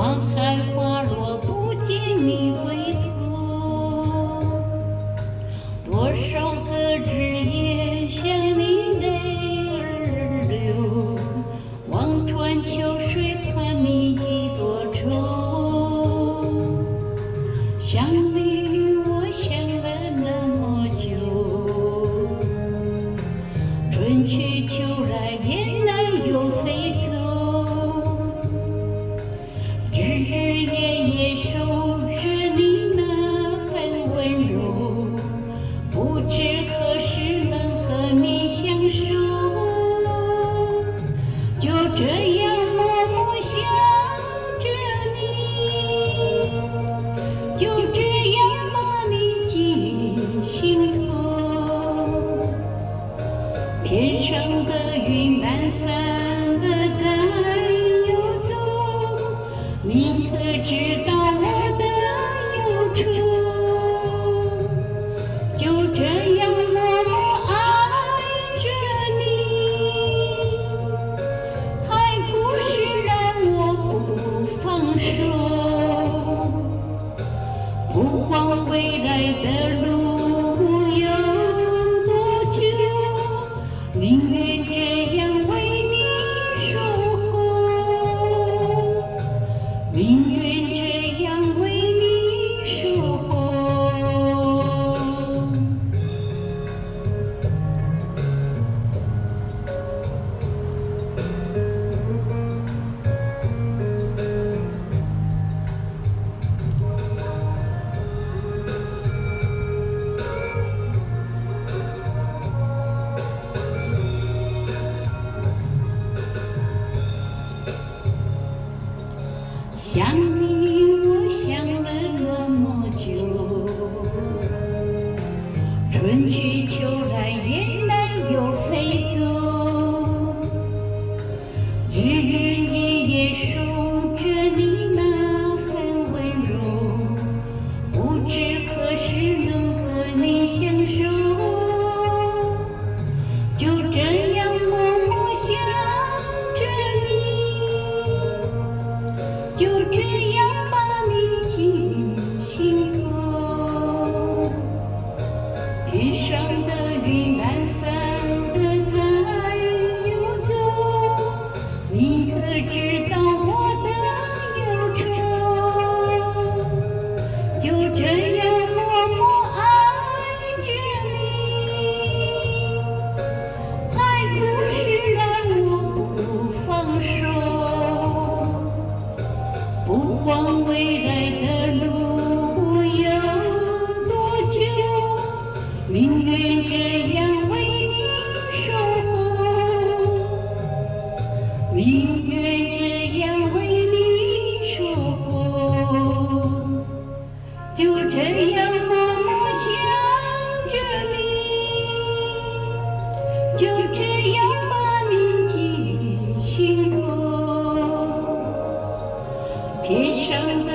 花开花落不见你回头，多少个日夜想你泪儿流，望穿秋水看你几多愁。想你我想了那么久，春去秋来雁来又飞走，日日夜夜守着你那份温柔，不知何时能和你相守。就这样默默想着你，就这样把你记心头。天上的云懒散了再游走，你可知道我的忧愁？就这样默默爱着你，海枯石烂我不放手。不管未来的路有多久，宁愿这样为你守候，宁愿这样为你守候。想你我想了那么久，春去秋来雁来又飞走，日日夜夜守着你那份温柔，不知何时能和你相守。就这样默默想着你，就这样把你记心头。天上的云懒散了再游走，你可知道我的忧愁？就这样默默爱着你，海枯石烂我不放手。不管未来的路有多久，宁愿这样为你守候，宁愿这样为你守候。就这样默默想着你，就这样把你记心头。天上的